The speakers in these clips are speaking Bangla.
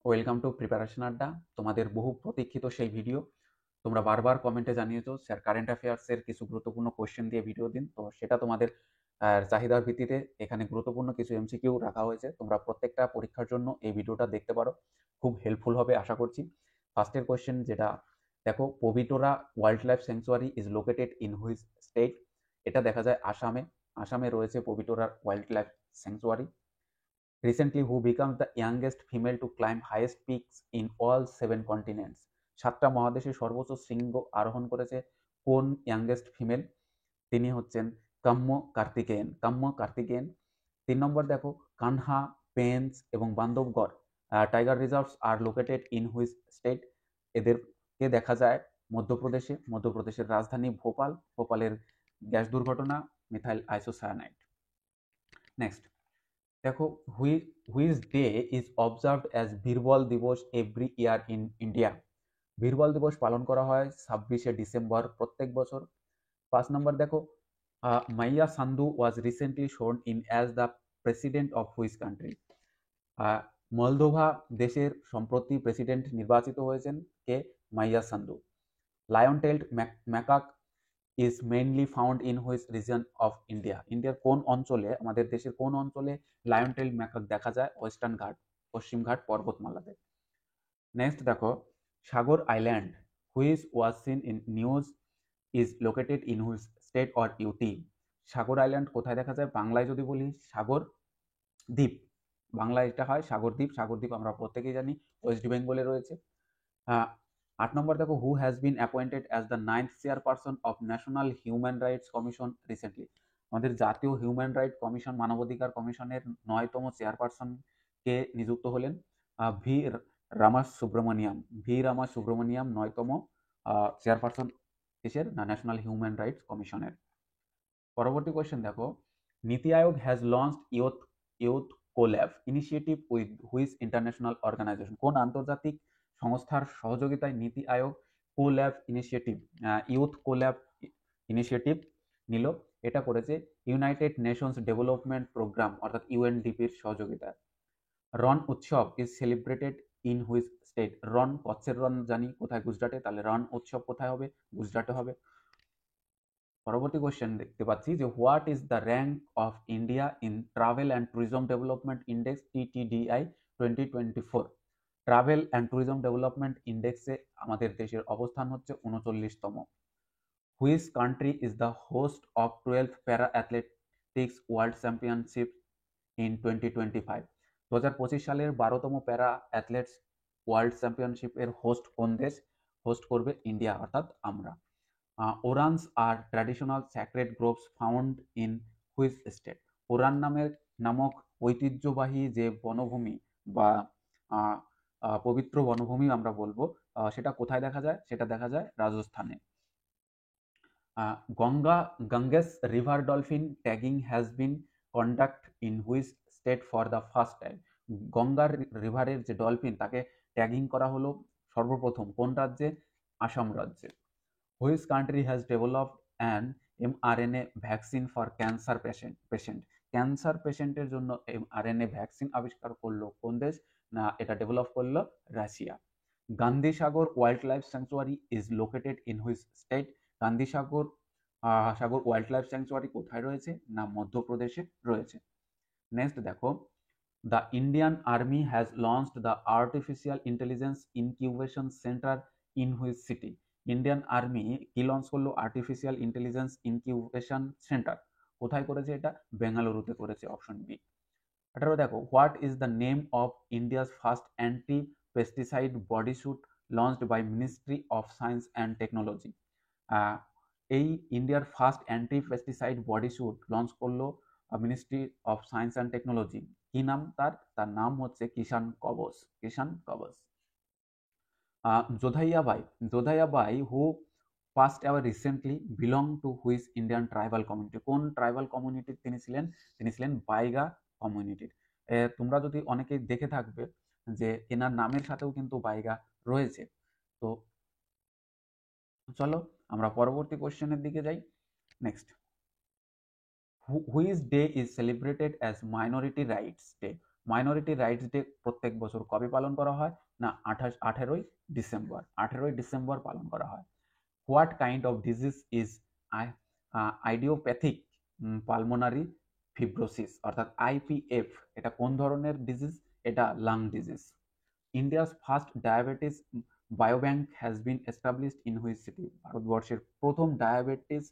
ওয়েলকাম টু প্রিপারেশন আড্ডা। তোমাদের বহু প্রতীক্ষিত সেই ভিডিও। তোমরা বারবার কমেন্টে জানিয়েছো স্যার কারেন্ট অ্যাফেয়ার্সের কিছু গুরুত্বপূর্ণ কোয়েশ্চেন দিয়ে ভিডিও দিন, তো সেটা তোমাদের চাহিদার ভিত্তিতে এখানে গুরুত্বপূর্ণ কিছু এমসিকিউ রাখা হয়েছে। তোমরা প্রত্যেকটা পরীক্ষার জন্য এই ভিডিওটা দেখতে পারো, খুব হেল্পফুল হবে আশা করছি। ফার্স্টের কোয়েশ্চেন যেটা দেখো, Pobitora wildlife sanctuary is located in which state? এটা দেখা যায় আসামে। আসামে রয়েছে Pobitora wildlife sanctuary. Recently, who becomes the youngest female to climb highest peaks in all 7 continents? 7টা মহাদেশে সর্বোচ্চ শৃঙ্গ আরোহণ করেছে কোন ইয়াংগেস্ট ফিমেল? তিনি হচ্ছেন কাম্য কার্তিকেয়ন। কাম্য কার্তিকেয়ন। 3 নম্বর দেখো, কানহা, পেঞ্চ এবং Bandhavgarh tiger reserves are located in which state? এদেরকে দেখা যায় মধ্যপ্রদেশে। মধ্যপ্রদেশের রাজধানী ভোপাল। ভোপালের গ্যাস দুর্ঘটনা, মিথাইল আইসোসায়ানাইড। নেক্সট দেখো, which day is observed as Birbal দিবস every year in India? Birbal দিবস পালন করা হয় 26শে ডিসেম্বর প্রত্যেক বছর। 5 নম্বর দেখো, Maia Sandu was recently sworn in as the president of which country? Moldova দেশের সম্প্রতি প্রেসিডেন্ট নির্বাচিত হয়েছেন কে? Maia Sandu. Lion tailed macaque is mainly found in which region of India? ইন্ডিয়ার কোন অঞ্চলে, আমাদের দেশের কোন অঞ্চলে লায়ন টেল ম্যাকাক দেখা যায়? ওয়েস্টার্ন ঘাট, পশ্চিম ঘাট পর্বতমালাতে। নেক্সট দেখো, Sagar island which was seen in news is located in which state or UT? Sagar island কোথায় দেখা যায়? বাংলায় যদি বলি সাগর দ্বীপ, বাংলায় এটা হয় সাগর দ্বীপ। সাগর দ্বীপ আমরা প্রত্যেকেই জানি ওয়েস্ট বেঙ্গলে রয়েছে। 8 নম্বর দেখো, হু has been appointed as the 9th chairperson of national human rights commission recently? আমাদের জাতীয় হিউম্যান রাইট কমিশন, মানবাধিকার কমিশনের 9তম চেয়ারপারসন কে নিযুক্ত হলেন? ভি রামাসুব্রমণিয়াম। ভি রামাসুব্রমণিয়াম 9তম চেয়ারপারসন দেশের ন্যাশনাল হিউম্যান রাইটস কমিশনের। পরবর্তী কোয়েশ্চেন দেখো, NITI Aayog has launched youth colab initiative with which international organisation? কোন আন্তর্জাতিক সংস্থার সহযোগিতায় NITI Aayog colab initiative, youth colab initiative নিল? এটা করেছে ইউনাইটেড নেশনস ডেভেলপমেন্ট প্রোগ্রাম অর্থাৎ ইউএনডিপির সহযোগিতায়। Rann Utsav is celebrated in which state? Rann, কচ্ছের রন জানি কোথায়? গুজরাটে। তাহলে রন উৎসব কোথায় হবে? গুজরাটে হবে। পরবর্তী কোয়েশ্চেন দেখতে পাচ্ছি যে, what is the rank of India in travel and tourism development index TTDI 2024? Travel and tourism development ইন্ডেক্সে আমাদের দেশের অবস্থান হচ্ছে 39তম। Which country is the host of 12th para athletics world championship in 2025? 2025 সালের 12তম প্যারা অ্যাথলেটস ওয়ার্ল্ড চ্যাম্পিয়নশিপের হোস্ট কোন দেশ? হোস্ট করবে ইন্ডিয়া, অর্থাৎ আমরা। Orans are traditional sacred groves found in which state? Oran নামক ঐতিহ্যবাহী যে বনভূমি বা পবিত্র বনভূমি আমরা বলবো, সেটা কোথায় দেখা যায়? সেটা দেখা যায় রাজস্থানে। গঙ্গেস river dolphin tagging has been conduct in which state for the first time? গঙ্গার রিভারের যে ডলফিন তাকে ট্যাগিং করা হলো সর্বপ্রথম কোন রাজ্যে? আসাম রাজ্যে। Which country has developed an mRNA vaccine for cancer patient? Cancer পেশেন্টের জন্য mRNA ভ্যাকসিন আবিষ্কার করলো কোন দেশ? না, এটা ডেভেলপ করলো Russia. Gandhi Sagar wildlife sanctuary is located in which state? Gandhi Sagar wildlife sanctuary কোথায় রয়েছে? না, মধ্যপ্রদেশে রয়েছে। নেক্সট দেখো, the Indian army has launched the artificial intelligence incubation centre in which city? Indian army কি লঞ্চ করলো? Artificial intelligence incubation centre. কোথায় করেছে এটা? বেঙ্গালুরুতে করেছে, অপশন বি। 18 দেখো, what is the name of India's first anti pesticide body suit launched by ministry of science and technology? এই ইন্ডিয়ার first anti pesticide body suit launch করলো ministry of science and technology. কি নাম তার? তার নাম হচ্ছে কিষান Kavach. Kishan Kavach. Jodhaiya Bai who passed away recently belong to which Indian tribal community? কোন ট্রাইবাল কমিউনিটির তিনি ছিলেন? তিনি ছিলেন বাইগা কমিউনিটির। তোমরা যদি অনেকেই দেখে থাকবে যে এনার নামের সাথেও কিন্তু বাইগা রয়েছে। তো চলো আমরা পরবর্তী কোশ্চেনের দিকে যাই। Next, which day is celebrated as minority rights day? Minority rights day প্রত্যেক বছর কবে পালন করা হয়? না 18ই ডিসেম্বর। 18ই ডিসেম্বর পালন করা হয়। What kind of disease is idiopathic pulmonary fibrosis অর্থাৎ আইপিএফ, এটা কোন ধরনের ডিজিজ? এটা lung disease. India's first diabetes biobank has been established in which city? ভারতবর্ষের প্রথম ডায়াবেটিস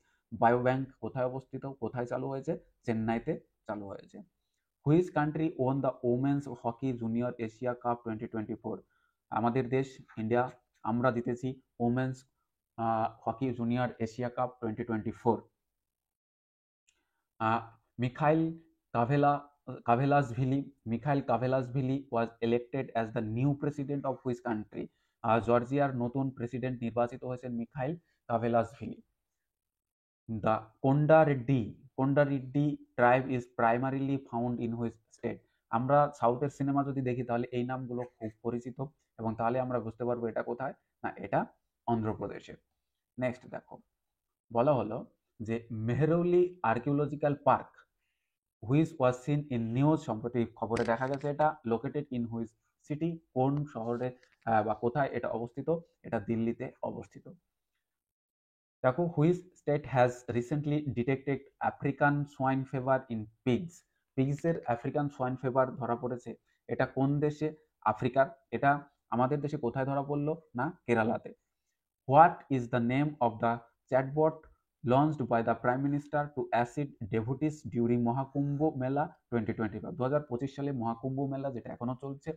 বায়োব্যাংক কোথায় অবস্থিত, কোথায় চালু হয়েছে? চেন্নাইতে চালু হয়েছে। Which country won the women's hockey junior Asia cup 2024? আমাদের দেশ ইন্ডিয়া, আমরা জিতেছি women's hockey junior Asia cup 2024। Mikheil Kavelashvili was elected as the new president of which country? জর্জিয়ার নতুন প্রেসিডেন্ট নির্বাচিত হয়েছেন Mikheil Kavelashvili. The Konda Reddy tribe is primarily found in which state? আমরা সাউথের সিনেমা যদি দেখি তাহলে এই নামগুলো খুব পরিচিত এবং তাহলে আমরা বুঝতে পারবো এটা কোথায়, না এটা অন্ধ্রপ্রদেশে। নেক্সট দেখো, বলা হলো যে Mehrauli archaeological park which was seen in news, সম্প্রতি খবরে দেখা গেছে এটা লোকেটেড ইন হুইচ সিটি, কোন শহরে বা কোথায় এটা অবস্থিত? এটা দিল্লিতে অবস্থিত। দেখো, which state has recently detected African swine fever in pigs? পিগসের আফ্রিকান সোয়াইন ফিভার ধরা পড়েছে, এটা কোন দেশে? আফ্রিকার। এটা আমাদের দেশে কোথায় ধরা পড়লো? না কেরালাতে। What is the name of the chatbot launched by the prime minister to assist devotees during Mahakumbh Mela 2025? 2025 সালে মহাকুম্ভ মেলা যেটা এখনো চলছে,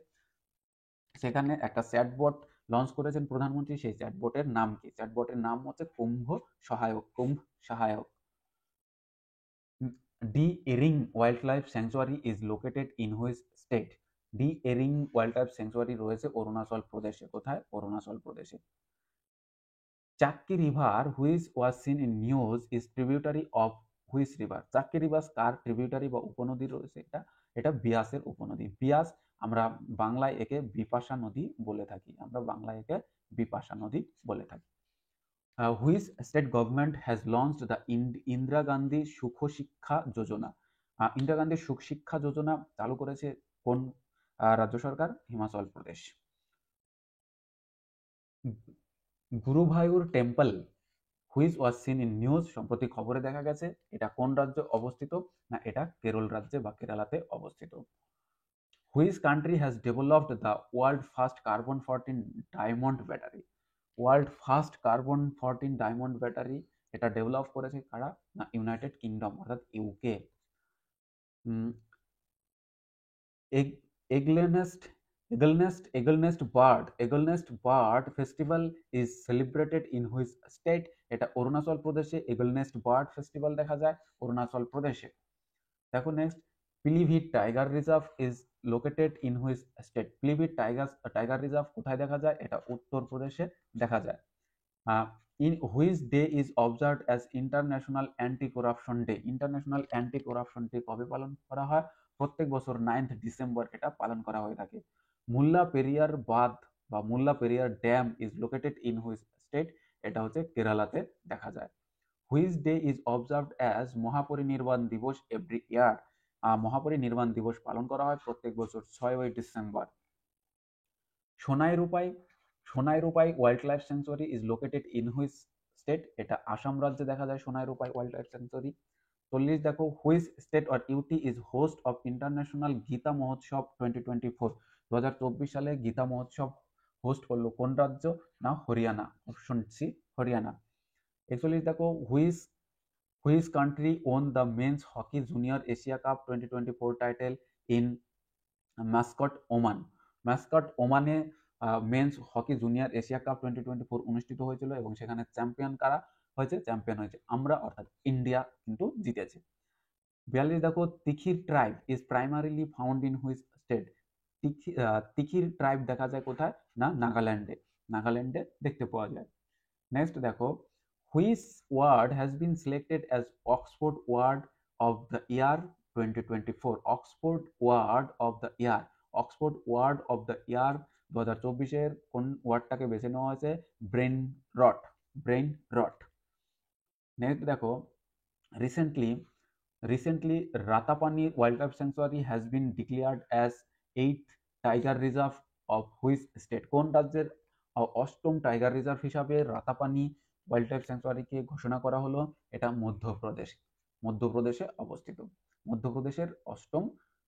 সেখানে একটা চ্যাটবট লঞ্চ করেছেন প্রধানমন্ত্রী। সেই চ্যাটবটের নাম কি? চ্যাটবটের নাম হচ্ছে Kumbh Sahayak. D'Ering wildlife sanctuary is located in which state? D'Ering wildlife sanctuary রয়েছে অরুণাচল প্রদেশে। কোথায়? অরুণাচল প্রদেশে। Chakki river which was seen in news is tributary of which river? Chakki river কার ট্রিবিউটারি বা উপনদী রয়েছে? এটা বিয়াসের উপনদী। বিয়াস আমরা বাংলায় একে বিপাশা নদী বলে থাকি। Which state government has launched the Indira Gandhi সুখ শিক্ষা যোজনা? ইন্দিরা গান্ধী সুখ শিক্ষা যোজনা চালু করেছে কোন রাজ্য সরকার? Himachal Pradesh. Guruvayur temple which was seen in news, সম্প্রতি খবরে দেখা গেছে, এটা কোন রাজ্যে অবস্থিত? না এটা কেরল রাজ্যে বা কেরালাতে অবস্থিত। Which country has developed the world first carbon 14 diamond battery? World first carbon 14 diamond battery এটা ডেভেলপ করেছে কারা? না ইউনাইটেড কিংডম অর্থাৎ UK. Eaglenest bird festival is celebrated in which state? এটা অরুণাচল প্রদেশে এগলনেস্ট বার্ড ফেস্টিভ্যাল দেখা যায় অরুণাচল প্রদেশে। দেখো next, Pilibhit tiger reserve is located in which state? Pilibhit tiger reserve কোথায় দেখা যায়? এটা উত্তরপ্রদেশে দেখা যায়। In which day is observed as international anti corruption day? International anti corruption day কবে পালন করা হয়? প্রত্যেক বছর 9th ডিসেম্বর এটা পালন করা হয়ে থাকে। মুল্লা পেরিয়ার বাঁধ বা Mulla Periyar dam is located in which state? এটা হচ্ছে কেরালাতে দেখা যায়। Which day is observed as Mahaparinirvan Diwas every ইয়ার? মহাপরিনির্বাণ দিবস পালন করা হয় প্রত্যেক বছর 6ই December. Sonai Rupai wildlife sanctuary is located in which state? এটা আসাম রাজ্যে দেখা যায় Sonai Rupai wildlife sanctuary. 40 দেখো, which state or UT is host of international Gita Mahotsav 2024? 2024 সালে গীতা মহোৎসব হোস্ট করলো কোন রাজ্য? না হরিয়ানা। Option C Haryana. 41 দেখো, which country won the men's hockey junior Asia cup 2024 title in Muscat Oman? Muscat ওমানে men's hockey junior Asia cup 2024 অনুষ্ঠিত হয়েছিল এবং সেখানে চ্যাম্পিয়ন কারা হয়েছে? চ্যাম্পিয়ন হয়েছে আমরা অর্থাৎ ইন্ডিয়া কিন্তু জিতেছে। 42 দেখো, Tikhir tribe is primarily found in which state? Tikhir tribe দেখা যায় কোথায়? না নাগাল্যান্ডে দেখতে পাওয়া যায়। নেক্সট দেখো, which word has been selected as Oxford word of the year 2024? Oxford word of the year 2024 কোন ওয়ার্ডটাকে বেছে নেওয়া হয়েছে? Brain rot. নেক্সট দেখো, recently Ratapani wildlife sanctuary has been declared as 8th tiger reserve of which state? কোন রাজ্যের অষ্টম টাইগার রিজার্ভ হিসাবে রাতাপানি ওয়াইল্ড লাইফ স্যাংচুয়ারিকে ঘোষণা করা হলো? এটা মধ্যপ্রদেশ, মধ্যপ্রদেশে অবস্থিত, মধ্যপ্রদেশের অষ্টম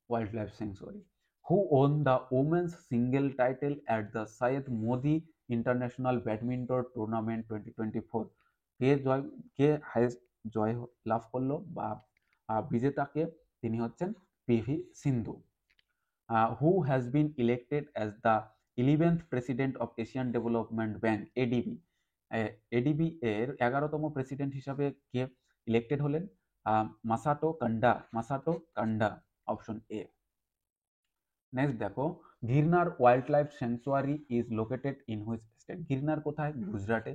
wildlife sanctuary. Who won the women's single title at the Syed Modi international badminton tournament 2024? কে হাইয়েস্ট জয় লাভ করলো বা বিজেতাকে? তিনি হচ্ছেন PV Sindhu. Who has been elected as the 11th president of Asian development bank ADB? ADB এর 11তম প্রেসিডেন্ট হিসাবে কে ইলেক্টেড হলেন? মাসাটো কান্ডা, মাসাটো কান্ডা, অপশন এ। নেক্সট দেখো, Girnar wildlife sanctuary is located in which state? Girnar কোথায়? গুজরাটে।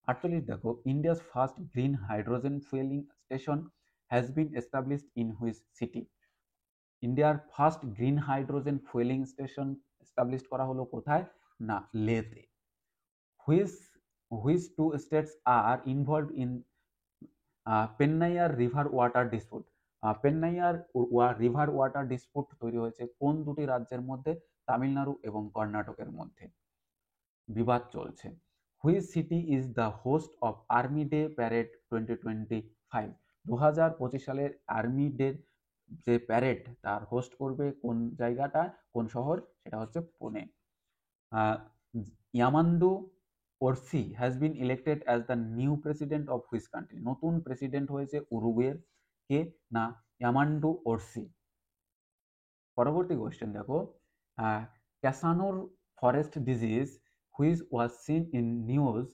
48 দেখো, India's first green hydrogen fuelling station has been established in which city? ইন্ডিয়ার first green hydrogen fuelling station establish করা হলো কোথায়? না, লেতে। Which which two states are involved in Pennaiyar river water dispute? Pennaiyar river water dispute তৈরি হয়েছে কোন দুটি রাজ্যের মধ্যে? তামিলনাড়ু এবং কর্ণাটকের মধ্যে বিবাদ চলছে। Which city is the host of army day parade 2025? 2025 সালের আর্মি ডে যে প্যারেড তার হোস্ট করবে কোন জায়গাটা, কোন শহর? সেটা হচ্ছে Pune. Yamandu Orsi has been elected as the new president of which country? নতুন প্রেসিডেন্ট হয়েছে উরুগুয়ের, কে? না, ইয়ামান্ডু ওরসি। পরবর্তী কোয়েশ্চেন দেখো, Kyasanur forest disease which was seen in news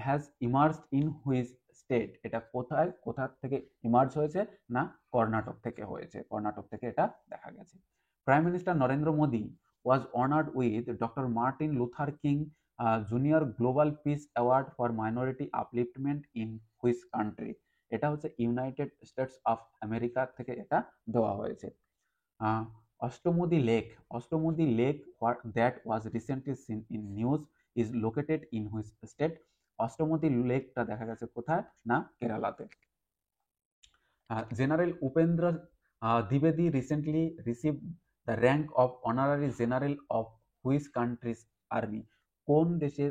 has emerged in which state? এটা কোথায়, কোথা থেকে ইমার্জ হয়েছে? না, কর্ণাটক থেকে হয়েছে, কর্ণাটক থেকে এটা দেখা গেছে। Prime minister Narendra Modi was honoured with doctor Martin Luther king junior global piece award for minority আপলিফটমেন্ট in which country? এটা হচ্ছে ইউনাইটেড স্টেটস অফ আমেরিকা থেকে এটা দেওয়া হয়েছে। Ashtamodi Lake that was recently seen in news is located in which state? অষ্টমতি লেকটা দেখা গেছে কোথায়? না, কেরালাতে। জেনারেল উপেন্দ্র দ্বিবেদী recently received the rank of honorary general of which country's army? কোন দেশের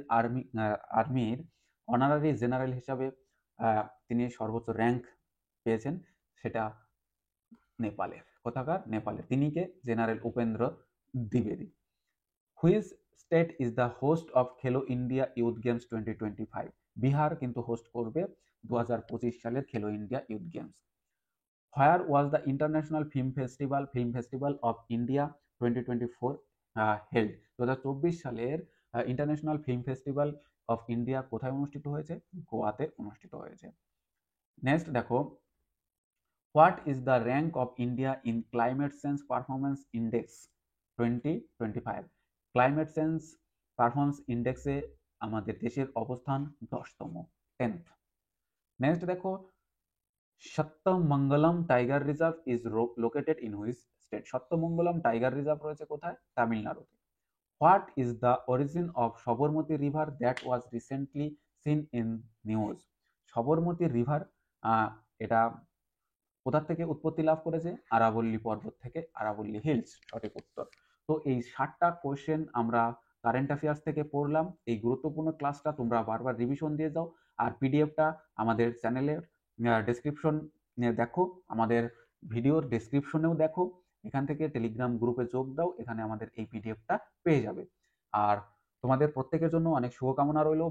আর্মির অনারারি জেনারেল হিসাবে তিনি সর্বোচ্চ র্যাঙ্ক পেয়েছেন? সেটা নেপালের। কোথাকার? নেপালের। তিনি কে? জেনারেল উপেন্দ্র দ্বিবেদী। Which state is the host of Khelo India youth games 2025? Bihar কিন্তু হোস্ট করবে 2025 সালের Khelo India youth games. Where was the international film festival of India 2024 held? 2024 সালের international film festival of India কোথায় অনুষ্ঠিত হয়েছে? গোয়াতে অনুষ্ঠিত হয়েছে। নেক্সট দেখো, what is the rank of India in climate change performance index 2025? Climate change performance ইন্ডেক্সে আমাদের দেশের অবস্থান 10তম, 10th। নেক্সট দেখো, Sathyamangalam tiger reserve is located in which state? Sathyamangalam tiger reserve রয়েছে কোথায়? তামিলনাড়ুতে। What is the origin of Sabarmati river that was recently seen in news? Sabarmati river এটা কোথা থেকে উৎপত্তি লাভ করেছে? আরাবল্লী পর্বত থেকে, আরাবল্লী হিলস, সঠিক উত্তর। তো এই 60টা কোশ্চেন আমরা কারেন্ট অ্যাফেয়ার্স থেকে পড়লাম। এই গুরুত্বপূর্ণ ক্লাসটা তোমরা বারবার রিভিশন দিয়ে যাও, আর পিডিএফটা আমাদের চ্যানেলের ডেসক্রিপশন দেখো, আমাদের ভিডিওর ডেসক্রিপশনেও দেখো, এখান থেকে টেলিগ্রাম গ্রুপে যোগ দাও, এখানে আমাদের এই পিডিএফটা পেয়ে যাবে। আর তোমাদের প্রত্যেকের জন্য অনেক শুভকামনা রইল।